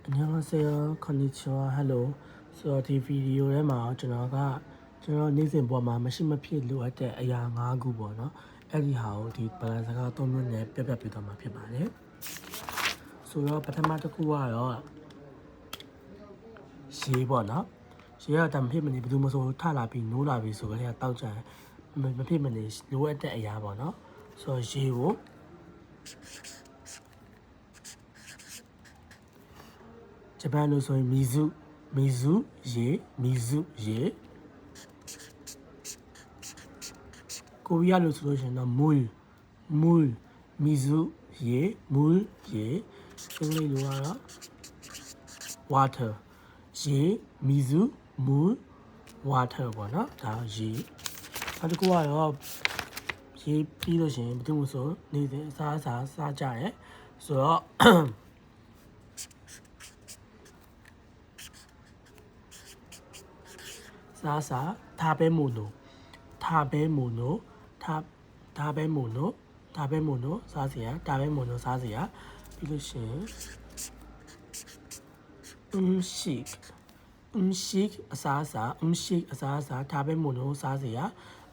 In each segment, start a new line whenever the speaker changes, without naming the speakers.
안녕하세요. konnichiwa. hello. ဆိုတော့ဒီဗီဒီယိုထဲမှာကျွန်တော်နေ့စဉ်ပေါ်မှာမရှိမဖြစ်လိုအပ်တဲ့အရာ၅ခုပေါ့နော်အဲ့ဒီဟာကိုဒီဘလန်စကား၃မျိုးနဲ့ပြပြပေးသွားမှာဖြစ်ပါတယ်ဆိုတော့ပထမတစ်ခုကတော့ရေပေါ့နော်ရေကတမဖြစ်မနေဘယ်သူမှဆိုထလာပြီးနိုးလာပြီးဆိုကြတဲ့တောက်ကြတယ်မဖြစ်မနေလိုအပ်တဲ့အရာပေါ့နော်ဆိုတော့ရေကိုဂျပန်လိုဆိုရင်မီဇူရေကိုရီးယားလိုဆိုလို့ရှိရင်တော့မူလ်မီဇူရေအင်္ဂလိပ်လိုကတော့ water ရေမီဇူမူလ် water ပေါ့နော်ဒါရေနောက်တစ်ခုကတော့ရေပြီးလို့ရှိရင်ဘယ်သူမှဆိုနေတဲ့အစားကြရဲဆိုတော့စား食べ物စားစရာပြီးလို့ရှိရင်အစားအစာ食べ物စားစရာ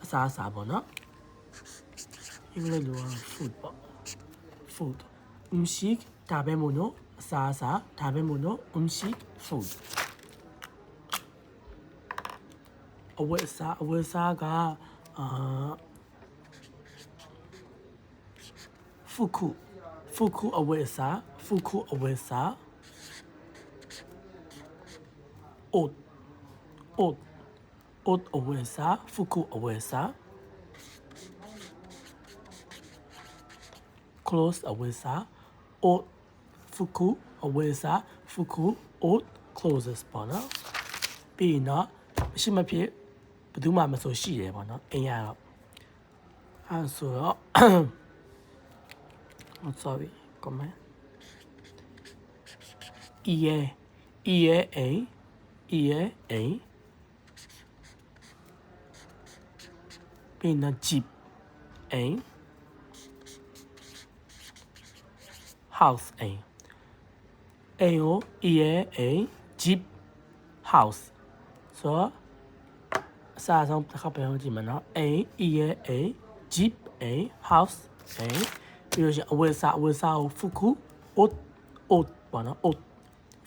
အစားအစာပေါ့နော်အင်္ဂလိပ်လိုက food ပေါ့ food 食べ物အစားအစာ食べ物foodအဝတ်အစားကဖုခုအဝတ်အစားအိုတ်အဝတ်အစားဖုခုအဝတ်အစား close အဝတ်အစားအိုတ်ဖုခုအဝတ်အစားဖုခုအိုတ် closes ပေါ့နော်ပြီးရင်တော့မရှိမဖြစ်ဘယ်သူမှမဆိုရှိတယ်ပေါ့နော်အင်းရတော့အဲဆိုတော့ I'm sorry comment အိပြီးတော့ jeep အိမ် house အိမ်ကိုjeep house ဆိုတော့အစားအဆုံးတစ်ခါပြန်ကြည့်မယ်နော်အိမ် jeep အိမ် house အိမ်ပြီးလို့ရှိရင်အဝတ်အစားကိုဖုခု oat ပေါ့နော် oat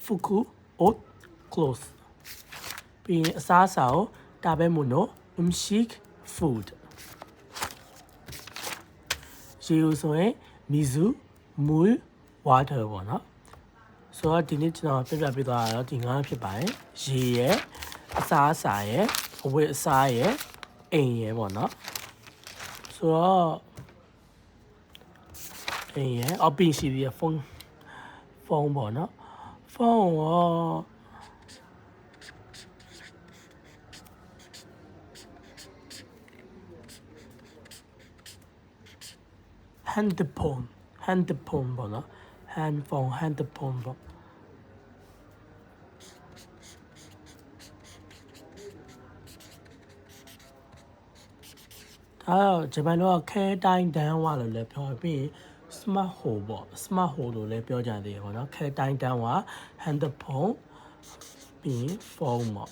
ဖုခု oat close ပြီးရင်အစားအစာကို食べ物food ရေကိုဆိုရင်မီဇူမူလ် water ပေါ့နော်ဆိုတော့ဒီနေ့ကျွန်တော်ပြပြပေးသွားတာတော့ဒီ၅ဖြစ်ပါတယ်ရေရယ်အစားအစာရယ်အဝတ်အစားရယ်အိမ်ရယ်ပေါ့နော်ဆိုတော့အိမ်ရယ်အပြင်ရှိပြီးဖုန်းပေါ့နော်ဖုန်းရောhandphone ပေါ့နော် handphone ပေါ့ဂျပန်တော့ခဲတိုင်းတန်းဝါလို့လည်းပြောပြီး smart home ပေါ့ smart home လို့လည်းပြောကြတယ်ပေါ့နော်ခဲတိုင်းတန်းဝါ handphone ပြီးဖုန်းပေါ့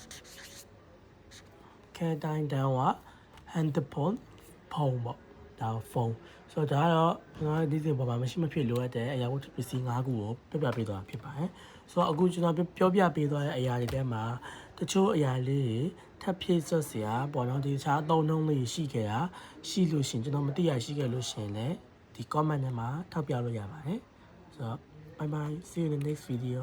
ခဲတိုင်းတန်းဝါ handphone ဖုန်းပေါ့ဒါဖုန်းဆိုတော့ဒါကတော့ဒီစီပေါ်မှာမရှိမဖြစ်လိုအပ်တဲ့အရာဝတ္ထုပစ္စည်း၅ခုကိုပြပြပေးသွားတာဖြစ်ပါတယ်ဆိုတော့အခုကျွန်တော်ပြောပြပေးသွားတဲ့အရာတွေထဲမှာတချို့အရာလေးတွေထပ်ဖြည့်ဆွတ်စရာပေါ့နော်ဒီတခြားအသုံးအနှုန်းလေးရှိခဲ့တာရှိလို့ရှင်ကျွန်တော်မသိရရှိခဲ့လို့ရှင်လည်းဒီ comment ထဲမှာထောက်ပြလို့ရပါတယ်ဆိုတော့ bye bye see you in the next video